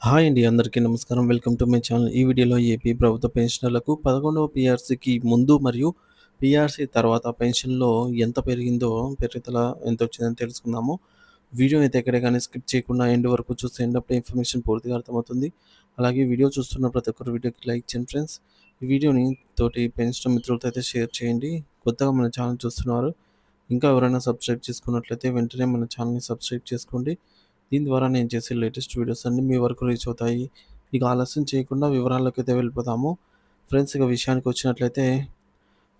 Hi అండి. అందరికీ నమస్కారం. Welcome to my channel. ఈ వీడియోలో ఏపీ ప్రభుత్వ పెన్షనర్లకు 11వ పీఆర్సీకి ముందు మరియు పీఆర్సీ తర్వాత పెన్షన్‌లో ఎంత పెరిగిందో, పెరుగుదల ఎంతొచ్చిందని తెలుసుకుందాము. వీడియోని అయితే ఎక్కడ గాని స్కిప్ చేయకుండా ఎండ్ వరకు చూస్తే ఎండ్ అప్పుడు ఇన్ఫర్మేషన్ పూర్తిగా అర్థమవుతుంది. అలాగే వీడియో చూస్తున్న ప్రతి ఒక్కరు వీడియోకి లైక్ చేయండి ఫ్రెండ్స్. ఈ వీడియోని తోటి పెన్షనర్ మిత్రులతో అయితే షేర్ చేయండి. కొత్తగా మన ఛానల్ చూస్తున్నవారు ఇంకా ఎవరైనా సబ్స్క్రైబ్ చేసుకున్నట్లయితే వెంటనే మన ఛానల్‌ని సబ్స్క్రైబ్ చేసుకోండి. దీని ద్వారా నేను చేసే లేటెస్ట్ వీడియోస్ అన్నీ మీ వరకు రీచ్ అవుతాయి. ఇక ఆలస్యం చేయకుండా వివరాల్లోకైతే వెళ్ళిపోదాము. ఫ్రెండ్స్ ఇక విషయానికొచ్చినట్లయితే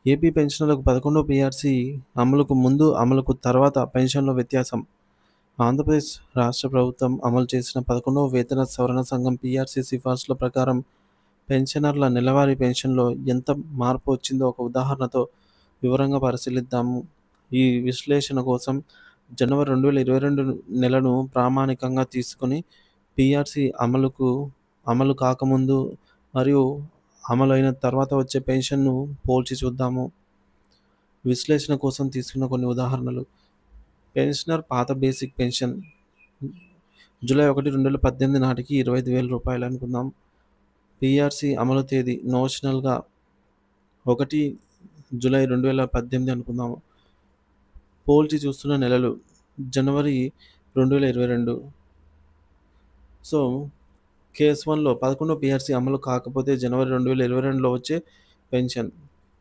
ఏపీ పెన్షనర్లకు 11 పీఆర్సీ అమలుకు ముందు, అమలుకు తర్వాత పెన్షన్‌లో వ్యత్యాసం. ఆంధ్రప్రదేశ్ రాష్ట్ర ప్రభుత్వం అమలు చేసిన 11వ వేతన సవరణ సంఘం పీఆర్సీ సిఫార్సుల ప్రకారం పెన్షనర్ల నెలవారీ పెన్షన్‌లో ఎంత మార్పు వచ్చిందో ఒక ఉదాహరణతో వివరంగా పరిశీలిద్దాము. ఈ విశ్లేషణ కోసం జనవరి 2022 నెలను ప్రామాణికంగా తీసుకొని పీఆర్సీ అమలు కాకముందు మరియు అమలైన తర్వాత వచ్చే పెన్షన్‌ను పోల్చి చూద్దాము. విశ్లేషణ కోసం తీసుకున్న కొన్ని ఉదాహరణలు. పెన్షనర్ పాత బేసిక్ పెన్షన్ జూలై 1, 2018 నాటికి రూ. 25,000 అనుకుందాం. పీఆర్సీ అమలు తేదీ నోషనల్‌గా 1 జూలై 2018 అనుకుందాము. పోల్చి చూస్తున్న నెలలు జనవరి 2022. సో, కేస్ 1లో 11 పీఆర్సీ అమలు కాకపోతే జనవరి 2022లో వచ్చే పెన్షన్.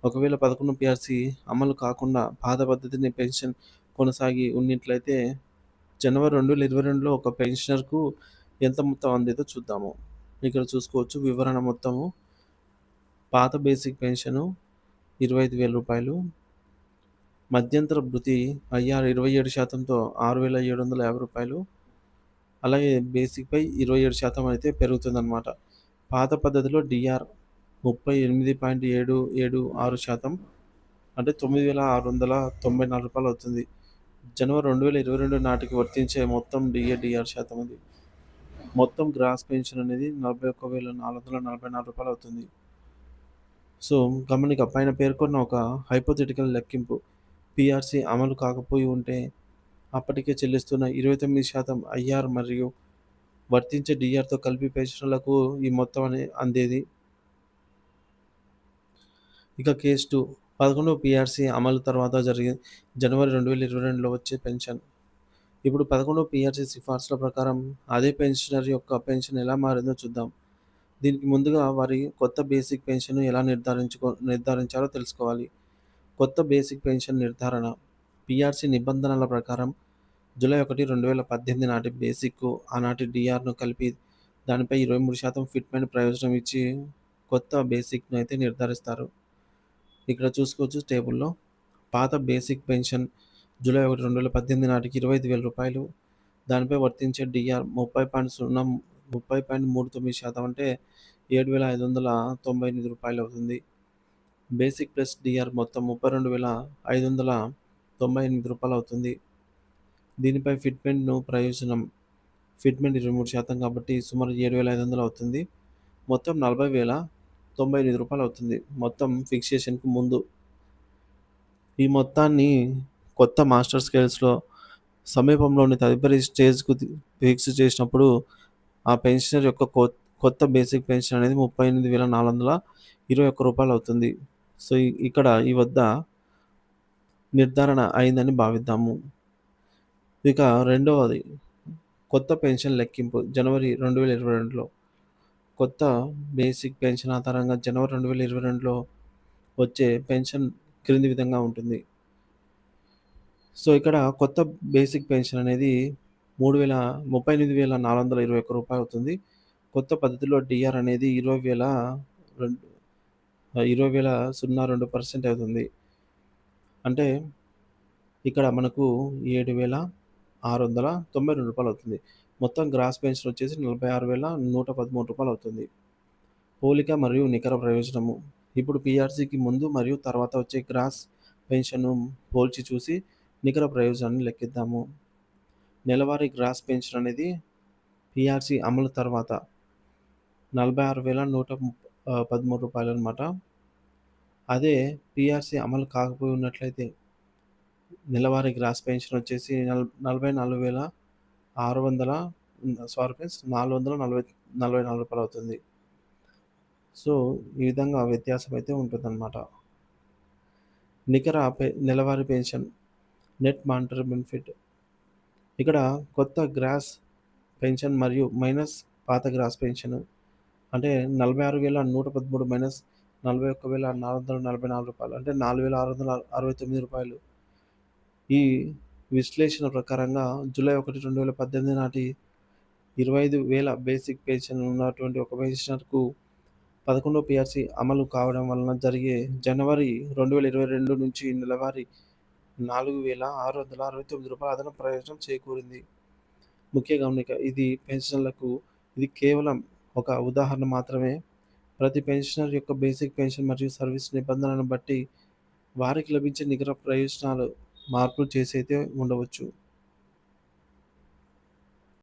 ఒకవేళ 11 పీఆర్సీ అమలు కాకుండా పాత పద్ధతిని పెన్షన్ కొనసాగి ఉన్నట్లయితే జనవరి 2022లో ఒక పెన్షనర్‌కు ఎంత మొత్తం అందేదో చూద్దాము. ఇక్కడ చూసుకోవచ్చు వివరణ మొత్తము. పాత బేసిక్ పెన్షను రూ. 25,000. మధ్యంతర భృతి ఐఆర్ 27%తో రూ. 6,750. అలాగే బేసిక్‌పై 27% అయితే పెరుగుతుందన్నమాట. పాత పద్ధతిలో డీఆర్ 38.776% అంటే రూ. 9,694 అవుతుంది. జనవరి 2022 నాటికి వర్తించే మొత్తం డీఆర్ శాతం అది. మొత్తం గ్రాస్ పెన్షన్ అనేది రూ. 41,444 అవుతుంది. సో, గమనిక పైన పేర్కొన్న ఒక హైపోథెటికల్ లెక్కింపు పీఆర్సీ అమలు కాకపోయి ఉంటే అప్పటికే చెల్లిస్తున్న 29% ఐఆర్ మరియు వర్తించే డీఆర్‌తో కలిపి పెన్షనర్లకు ఈ మొత్తం అందేది. ఇక కేస్ 2 11 పీఆర్సీ అమలు తర్వాత జనవరి 2022లో వచ్చే పెన్షన్. ఇప్పుడు 11 పీఆర్సీ సిఫార్సుల ప్రకారం అదే పెన్షనర్ యొక్క పెన్షన్ ఎలా మారిందో చూద్దాం. దీనికి ముందుగా వారి కొత్త బేసిక్ పెన్షన్‌ను ఎలా నిర్ధారించాలో తెలుసుకోవాలి. కొత్త బేసిక్ పెన్షన్ నిర్ధారణ. పీఆర్సీ నిబంధనల ప్రకారం జూలై 1, 2018 నాటి బేసిక్‌కు ఆనాటి డీఆర్‌ను కలిపి దానిపై 23% ఫిట్‌మెంట్ ప్రయోజనం ఇచ్చి కొత్త బేసిక్‌ను అయితే నిర్ధారిస్తారు. ఇక్కడ చూసుకోవచ్చు టేబుల్‌లో పాత బేసిక్ పెన్షన్ జూలై 1, 2018 నాటికి రూ. 25,000. దానిపై వర్తించే డీఆర్ 30.39% అంటే రూ. 7,598 అవుతుంది. బేసిక్ ప్లస్ డీఆర్ మొత్తం రూ. 32,598 అవుతుంది. దీనిపై ఫిట్‌మెంట్ 23% కాబట్టి సుమారు 7,500 అవుతుంది. మొత్తం రూ. 40,098 అవుతుంది. మొత్తం ఫిక్సేషన్‌కు ముందు. ఈ మొత్తాన్ని కొత్త మాస్టర్ స్కేల్స్‌లో సమీపంలోని తదుపరి స్టేజ్‌కు ఫిక్స్ చేసినప్పుడు ఆ పెన్షనర్ యొక్క కొత్త బేసిక్ పెన్షన్ అనేది రూ. 38,421 అవుతుంది. సో, ఇక్కడ ఈ వద్ద నిర్ధారణ అయిందని భావిద్దాము. ఇక రెండవది కొత్త పెన్షన్ లెక్కింపు జనవరి 2022లో కొత్త బేసిక్ పెన్షన్ ఆధారంగా జనవరి 2022లో వచ్చే పెన్షన్ క్రింది విధంగా ఉంటుంది. సో, ఇక్కడ కొత్త బేసిక్ పెన్షన్ అనేది 38,421 అవుతుంది. కొత్త పద్ధతిలో డీఆర్ అనేది 20,002% అవుతుంది. అంటే ఇక్కడ మనకు రూ. 7,692 అవుతుంది. మొత్తం గ్రాస్ పెన్షన్ వచ్చేసి రూ. 46,113 అవుతుంది. పోలిక మరియు నికర ప్రయోజనము. ఇప్పుడు పీఆర్సీకి ముందు మరియు తర్వాత వచ్చే గ్రాస్ పెన్షన్‌ను పోల్చి చూసి నికర ప్రయోజనాన్ని లెక్కిద్దాము. నెలవారీ గ్రాస్ పెన్షన్ అనేది పీఆర్సీ అమలు తర్వాత రూ. 46,113 అనమాట. అదే పీఆర్సీ అమలు కాకపోయి ఉన్నట్లయితే నెలవారీ గ్రాస్ పెన్షన్ వచ్చేసి 44,698 సారీ ఫ్రెండ్స్, రూ. 444 అవుతుంది. సో, ఈ విధంగా వ్యత్యాసం అయితే ఉంటుందన్నమాట. నికర నెలవారీ పెన్షన్, నెట్ మానిటరీ బెనిఫిట్. ఇక్కడ కొత్త గ్రాస్ పెన్షన్ మరియు మైనస్ పాత గ్రాస్ పెన్షన్ అంటే 46,113 మైనస్ రూ. 41,444 అంటే రూ. 4,669. ఈ విశ్లేషణ ప్రకారంగా జూలై 1, 2018 నాటి 25,000 బేసిక్ పెన్షన్ ఉన్నటువంటి ఒక పెన్షనర్‌కు 11వ పీఆర్సీ అమలు కావడం వలన జరిగే జనవరి 2022 నుంచి నెలవారీ రూ. 4,669 అదనపు ప్రయోజనం చేకూరింది. ముఖ్య గమనిక, ఇది కేవలం ఒక ఉదాహరణ మాత్రమే. ప్రతి పెన్షనర్ యొక్క బేసిక్ పెన్షన్ మరియు సర్వీస్ నిబంధనలను బట్టి వారికి లభించే నికర ప్రయోజనాలు మార్పులు చేసి అయితే ఉండవచ్చు.